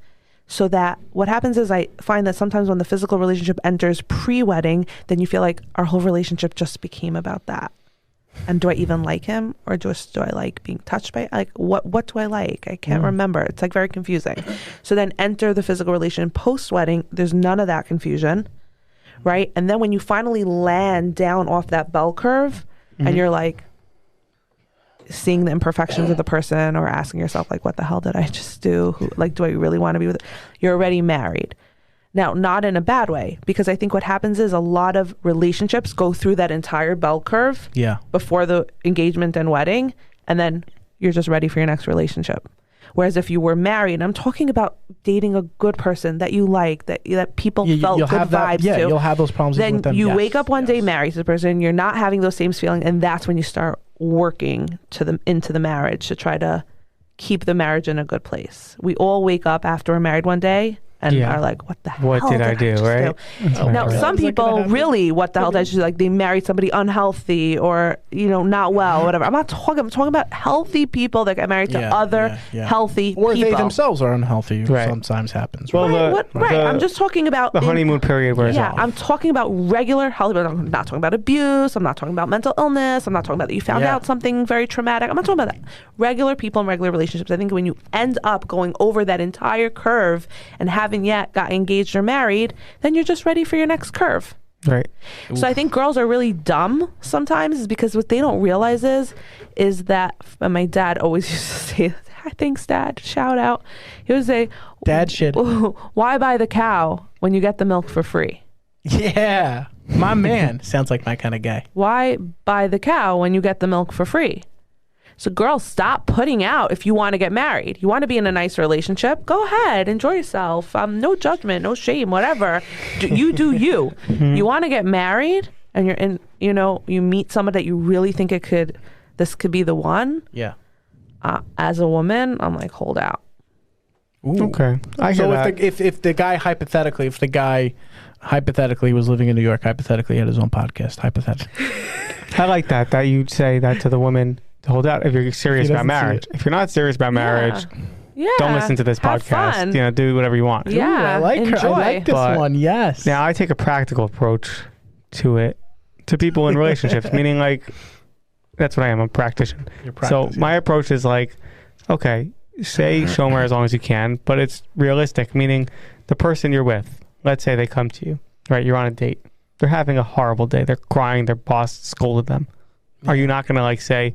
So that what happens is, I find that sometimes when the physical relationship enters pre-wedding, then you feel like our whole relationship just became about that. And do I even like him, or just do I like being touched by, like, what do I like? I can't remember. It's like very confusing. So then enter the physical relation post-wedding. There's none of that confusion, right? And then when you finally land down off that bell curve and you're like seeing the imperfections of the person, or asking yourself, like, what the hell did I just do? Do I really want to be with it? You're already married. Now, not in a bad way, because I think what happens is a lot of relationships go through that entire bell curve before the engagement and wedding, and then you're just ready for your next relationship. Whereas if you were married, I'm talking about dating a good person that you like, that people felt good vibes to. Yeah, you'll have those problems with them. Then you wake up one day married to the person, you're not having those same feelings, and that's when you start working into the marriage to try to keep the marriage in a good place. We all wake up after we're married one day and are like, what the hell? What did I do, right? Now, some people really, what the hell did I do? Like, they married somebody unhealthy or, not well, whatever. I'm talking about healthy people that get married to other healthy people. Or they themselves are unhealthy. Sometimes happens. Well, I'm just talking about the honeymoon period wears off. I'm talking about regular healthy. I'm not talking about abuse. I'm not talking about mental illness. I'm not talking about that you found out something very traumatic. I'm not talking about that. Regular people in regular relationships. I think when you end up going over that entire curve and haven't yet got engaged or married, then you're just ready for your next curve. Right. So I think girls are really dumb sometimes, is because what they don't realize is that, and my dad always used to say, thanks, Dad, shout out. He would say, Dad shit. Why buy the cow when you get the milk for free? Yeah. My man sounds like my kind of guy. Why buy the cow when you get the milk for free? So girls, stop putting out if you want to get married. You want to be in a nice relationship? Go ahead. Enjoy yourself. No judgment, no shame, whatever. You do you. You want to get married and you're in, you meet someone that you really think this could be the one. Yeah. As a woman, I'm like, hold out. Ooh. Okay. If the guy hypothetically was living in New York, hypothetically had his own podcast, hypothetically. I like that you'd say that to the women to hold out if you're serious about marriage. If you're not serious about marriage, don't listen to this podcast. Do whatever you want. Yeah, ooh, I like enjoy. her. I like this one. Yes. Now I take a practical approach to it, to people in relationships, meaning like that's what I am. I'm a practitioner. So my approach is like, okay, say Shomer as long as you can, but it's realistic, meaning the person you're with, let's say they come to you, right? You're on a date. They're having a horrible day. They're crying. Their boss scolded them. Are you not going to like say,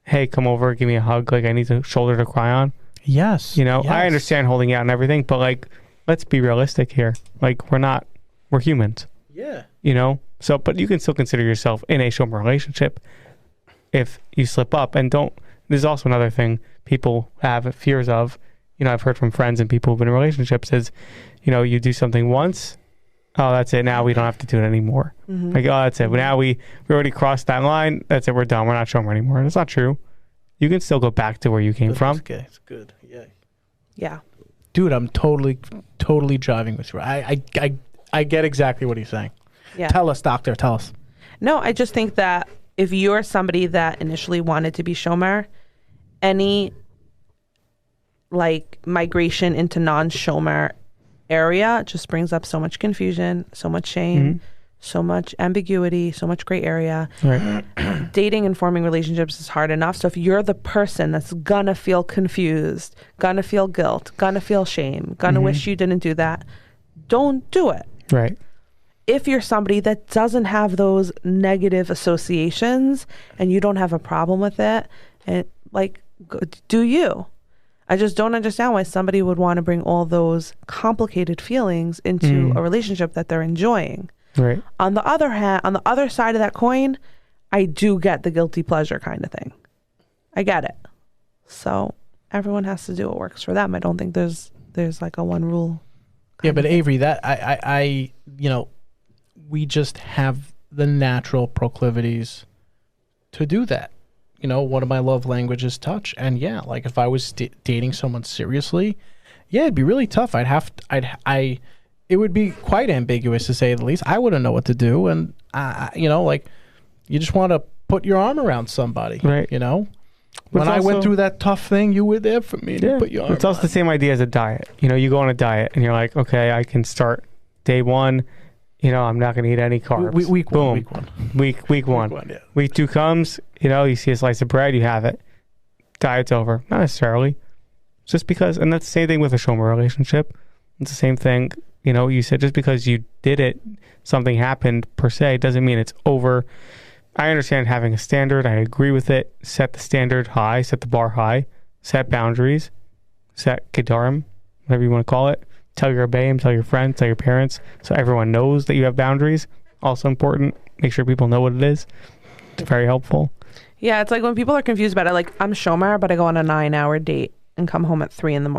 hey, come over, give me a hug. Like I need a shoulder to cry on. Yes. Yes. I understand holding out and everything, but like, let's be realistic here. Like we're humans. Yeah. So, but you can still consider yourself in a Shomer relationship if you slip up and don't. There's also another thing people have fears of, I've heard from friends and people who've been in relationships is, you do something once. Oh, that's it. Now we don't have to do it anymore. Mm-hmm. Like, oh, that's it. But now we already crossed that line. That's it. We're done. We're not Shomer anymore. And it's not true. You can still go back to where you came from. Okay. It's good. Yeah. Yeah. Dude, I'm totally driving with you. I get exactly what he's saying. Yeah. Tell us, doctor. Tell us. No, I just think that if you're somebody that initially wanted to be Shomer, any like migration into non-Shomer area just brings up so much confusion, so much shame, so much ambiguity, so much gray area. Right. Dating and forming relationships is hard enough. So if you're the person that's gonna feel confused, gonna feel guilt, gonna feel shame, gonna wish you didn't do that, don't do it. Right. If you're somebody that doesn't have those negative associations and you don't have a problem with it, and do you? I just don't understand why somebody would want to bring all those complicated feelings into a relationship that they're enjoying. Right. On the other hand, on the other side of that coin, I do get the guilty pleasure kind of thing. I get it. So everyone has to do what works for them. I don't think there's like a one rule. Yeah, but Avery, that I we just have the natural proclivities to do that. One of my love languages is touch, and like if I was dating someone seriously, it'd be really tough. It would be quite ambiguous to say the least. I wouldn't know what to do, and you just want to put your arm around somebody, right? When I went through that tough thing, you were there for me. To put your arm it's also the same idea as a diet. You go on a diet, and you're like, okay, I can start day one. I'm not going to eat any carbs. Week Boom. one. Week one. Yeah. Week two comes, you see a slice of bread, you have it. Diet's over. Not necessarily. Just because, and that's the same thing with a Shomer relationship. It's the same thing, you said just because you did it, something happened per se, doesn't mean it's over. I understand having a standard. I agree with it. Set the standard high, set the bar high, set boundaries, set kedarim, whatever you want to call it. Tell your obeyim, tell your friends, tell your parents, so everyone knows that you have boundaries. Also important. Make sure people know what it is. It's very helpful. Yeah, it's like when people are confused about it, like I'm Shomer, but I go on a 9-hour date and come home at 3 a.m.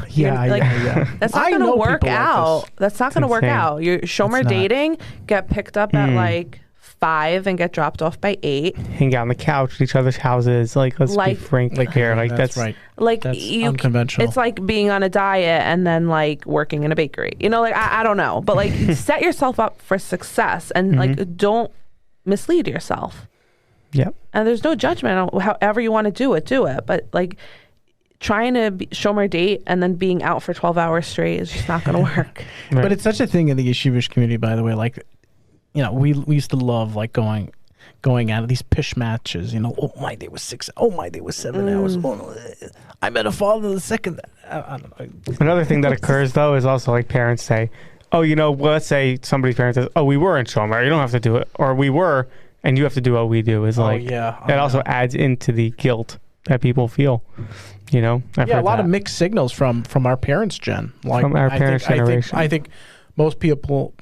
Yeah. That's not going to work out. That's not going to work out. Your Shomer dating, get picked up at like 5 and get dropped off by 8. Hang out on the couch at each other's houses. Let's be frank here. That's right. That's unconventional. It's like being on a diet and then like working in a bakery. I don't know. But set yourself up for success and don't mislead yourself. Yep. And there's no judgment on however you want to do it. But trying to Shomer date and then being out for 12 hours straight is just not going to work. Right. But it's such a thing in the yeshivish community, by the way. We used to love going out of these pish matches. Oh, my day was 6. Oh, my day was 7 hours. Oh, no, I met a father the second. I don't know. Another thing that occurs though is also like parents say, oh, let's say somebody's parents says, oh, we were in Shomer, you don't have to do it, or we were, and you have to do what we do. Is that also adds into the guilt that people feel. A lot of mixed signals from our parents' gen. From our parents' generation. I think most people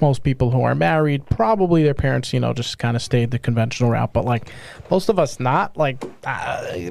who are married, probably their parents, just kind of stayed the conventional route. But like most of us, not like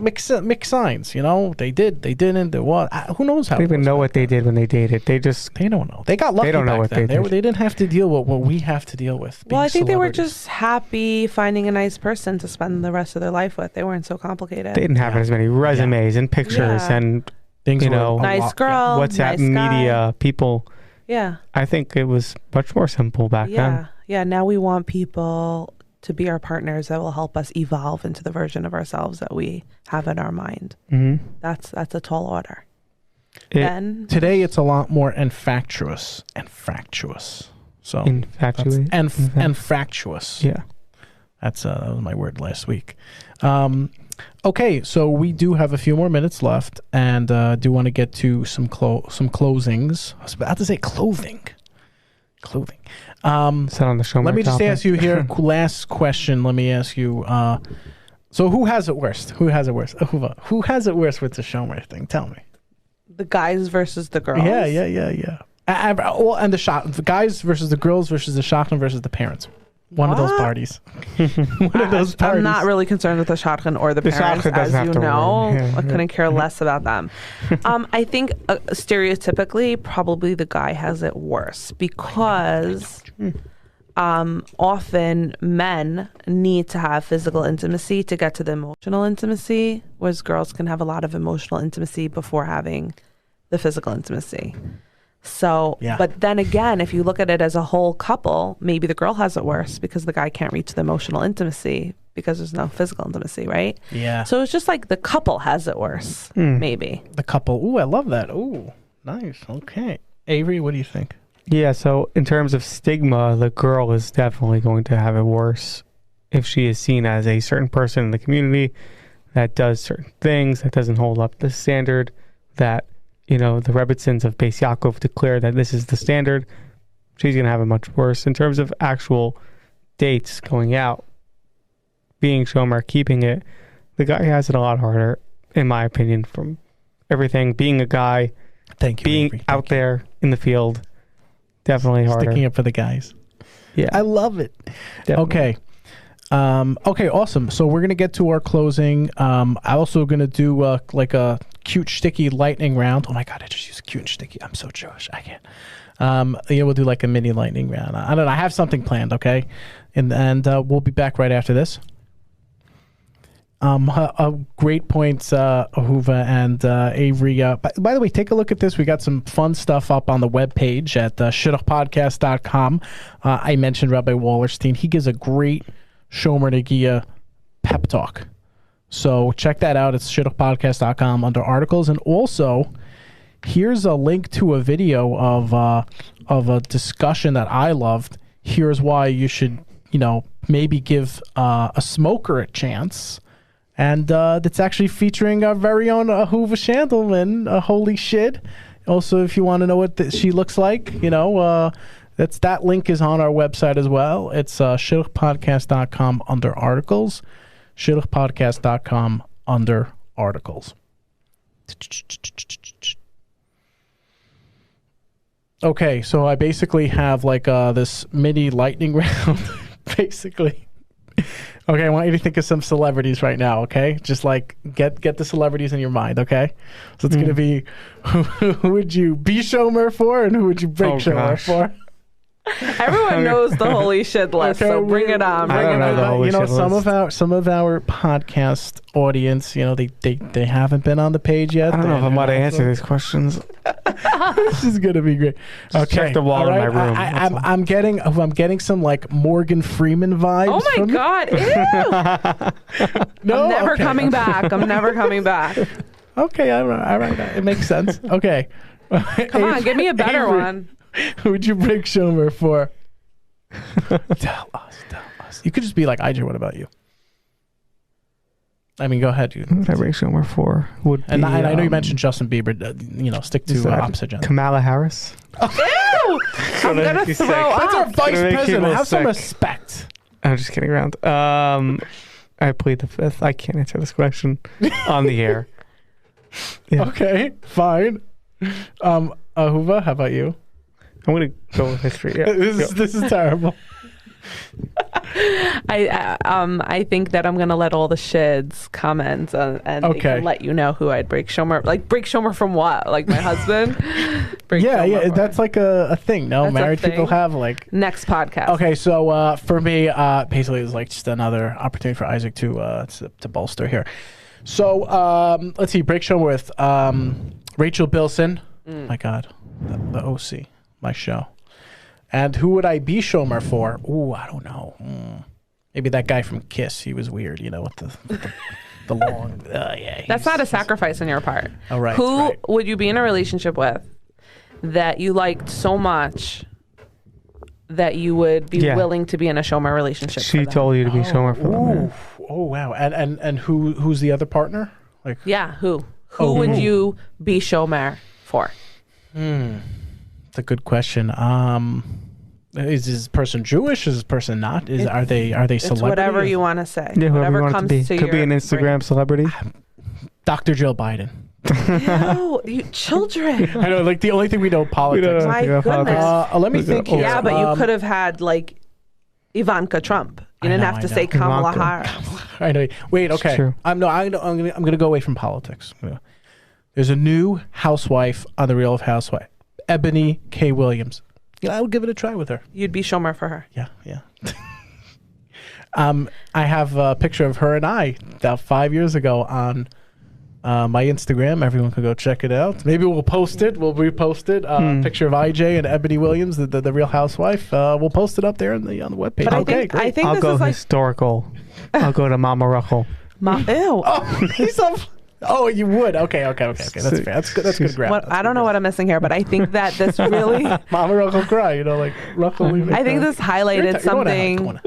mixed signs. They did, they didn't. There was who knows how. They don't even know what they did when they dated. They don't know. They got lucky. They don't know back what then. they did. They didn't have to deal with what we have to deal with. Well, I think they were just happy finding a nice person to spend the rest of their life with. They weren't so complicated. They didn't have as many resumes and pictures and things. Nice girl, WhatsApp nice media, people. Yeah. I think it was much more simple back then. Yeah. Now we want people to be our partners that will help us evolve into the version of ourselves that we have in our mind. Mm-hmm. That's a tall order. Today it's a lot more infractuous. So infatuated and fractious. Yeah. That was my word last week. Okay, so we do have a few more minutes left, and do want to get to some closings. I was about to say clothing. Is that on the Shomer Let me just topic? ask you here. Last question. Let me ask you. So who has it worst? Ahuva. Who has it worst with the Shomer thing? Tell me. The guys versus the girls. Yeah. And the guys versus the girls versus the shotgun versus the parents. One of those parties. I'm not really concerned with the shotgun or the parents, as you know. I couldn't care less about them. I think stereotypically, probably the guy has it worse because often men need to have physical intimacy to get to the emotional intimacy, whereas girls can have a lot of emotional intimacy before having the physical intimacy. So, but then again, if you look at it as a whole couple, maybe the girl has it worse because the guy can't reach the emotional intimacy because there's no physical intimacy, right? Yeah. So it's just like the couple has it worse, maybe. The couple. Ooh, I love that. Ooh, nice. Okay. Avery, what do you think? Yeah, so in terms of stigma, the girl is definitely going to have it worse if she is seen as a certain person in the community that does certain things, that doesn't hold up the standard, that the Rebbitzins of Beis Yaakov declare that this is the standard. She's going to have it much worse. In terms of actual dates, going out, being Shomer, keeping it, the guy has it a lot harder, in my opinion, from everything. Being a guy, being Avery. out there in the field, definitely harder. Sticking up for the guys. Yeah. I love it. Definitely. Okay, awesome. So we're going to get to our closing. I'm also going to do like a cute sticky lightning round. Oh my God, I just used cute and sticky. I'm so Jewish. I can't. We'll do like a mini lightning round. I don't know. I have something planned, okay? And we'll be back right after this. Great points, Ahuva and Avery. By the way, take a look at this. We got some fun stuff up on the webpage at shidduchpodcast.com. I mentioned Rabbi Wallerstein. He gives a great Shomer Negiah pep talk. So check that out. It's shidduchpodcast.com under articles. And also, here's a link to a video of a discussion that I loved. Here's why you should, maybe give a smoker a chance. And it's actually featuring our very own Ahuva Shandelman, a holy Shid. Also, if you want to know what she looks like, that link is on our website as well. It's shidduchpodcast.com under articles. shidduchpodcast.com under articles. Okay, so I basically have like this mini lightning round, basically. Okay, I want you to think of some celebrities right now, okay? Just like get the celebrities in your mind, okay? So it's going to be who would you be Shomer for and who would you break Shomer for? Everyone knows the holy Shid list, so bring it on. I don't know the holy Shid list. Some of our podcast audience, they haven't been on the page yet. I don't know if I'm about to answer these questions. This is gonna be great. Okay, check the wall in my room. I'm getting some like Morgan Freeman vibes. Oh my God! Ew. No, I'm never coming back. I'm never coming back. Okay, all right. It makes sense. Okay. Come on, give me a better one. Who would you break Shomer for? Tell us. You could just be like, IJ, what about you? I mean, go ahead. Who would I break Shomer for? I know you mentioned Justin Bieber. Stick to opposite gender. Kamala Harris. Ew! I'm going to throw up. That's our vice president. Have some respect. I'm just kidding around. I plead the fifth. I can't answer this question on the air. Yeah. Okay, fine. Ahuva, how about you? I'm gonna go with history. Yeah. This is terrible. I think that I'm gonna let all the Shids comment and they can let you know who I'd break Shomer. Like break Shomer from what? Like my husband? Yeah, that's like a thing. No, that's married people have like next podcast. Okay, so for me, basically it's like just another opportunity for Isaac to bolster here. So let's see, break Shomer with Rachel Bilson. My God, the OC, my show. And who would I be Shomer for? Ooh, I don't know. Maybe that guy from Kiss. He was weird, with the long. That's not a sacrifice on your part. Oh, right. Who would you be in a relationship with that you liked so much that you would be willing to be in a Shomer relationship? She told you to be Shomer for them. Oh wow. And who's the other partner? Like who? Who would you be Shomer for? It's a good question. Is this person Jewish? Is this person not? Are they celebrity? It's whatever you want to say. Yeah, whatever comes to Could be an Instagram celebrity. Dr. Jill Biden. No, you children. I know, like the only thing we know politics. My goodness. Let me think here. Yeah, but you could have had like Ivanka Trump. You didn't have to say Kamala Harris. I know. Wait, okay. I'm gonna go away from politics. There's a new housewife on The Real Housewife. Ebony K. Williams. I would give it a try with her. You'd be Shomer for her. Yeah. I have a picture of her and I about 5 years ago on my Instagram. Everyone can go check it out. Maybe we'll post it. We'll repost it. Picture of IJ and Ebony Williams, the Real Housewife. We'll post it up there on the webpage. But I think I'll this go is historical. I'll go to Mama Ruckel. Ew. Oh, he's Oh, you would? Okay. That's fair. That's good grab. I don't know what I'm missing here, but I think that this really... Mama Ruckel cry, like Ruckel. I think this highlighted something...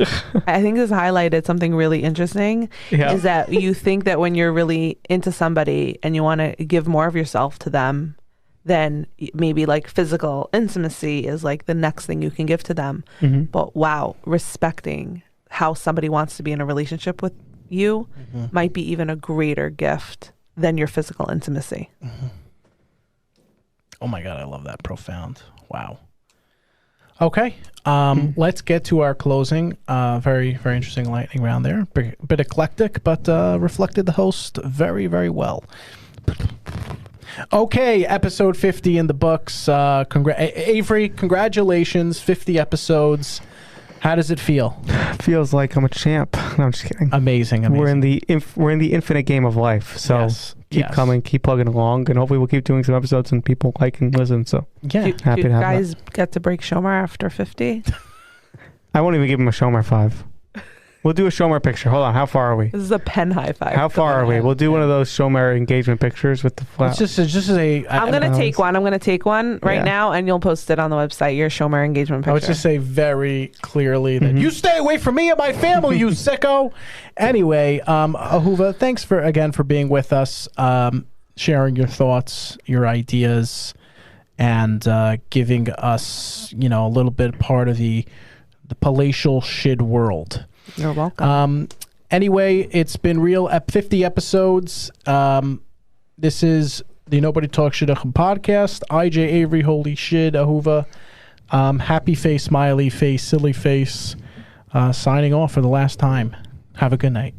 I think this highlighted something really interesting, is that you think that when you're really into somebody and you want to give more of yourself to them, then maybe like physical intimacy is like the next thing you can give to them. Mm-hmm. But wow, respecting how somebody wants to be in a relationship with you might be even a greater gift than your physical intimacy. Mm-hmm. Oh my God, I love that. Profound. Wow. Okay, let's get to our closing. Very, very interesting lightning round there. Bit eclectic, but reflected the host very, very well. Okay, episode 50 in the books. Avery, congratulations, 50 episodes. How does it feel? Feels like I'm a champ. No, I'm just kidding. Amazing. We're in the infinite game of life. So keep coming, keep plugging along, and hopefully we'll keep doing some episodes and people like and listen. So happy to have you guys get to break Shomer after 50? I won't even give him a Shomer 5. We'll do a Shomer picture. Hold on. How far are we? This is a pen high five. How far are we? We'll do one of those Shomer engagement pictures with the flat. It's just I'm going to take one. I'm going to take one right now, and you'll post it on the website, your Shomer engagement picture. I would just say very clearly that you stay away from me and my family, you sicko. Anyway, Ahuva, thanks for being with us, sharing your thoughts, your ideas, and giving us, a little bit part of the palatial Shid world. You're welcome. Anyway, it's been real 50 episodes. This is the Nobody Talks Shidduch podcast. IJ, Avery, Holy Shid, Ahuva, happy face, smiley face, silly face, signing off for the last time. Have a good night.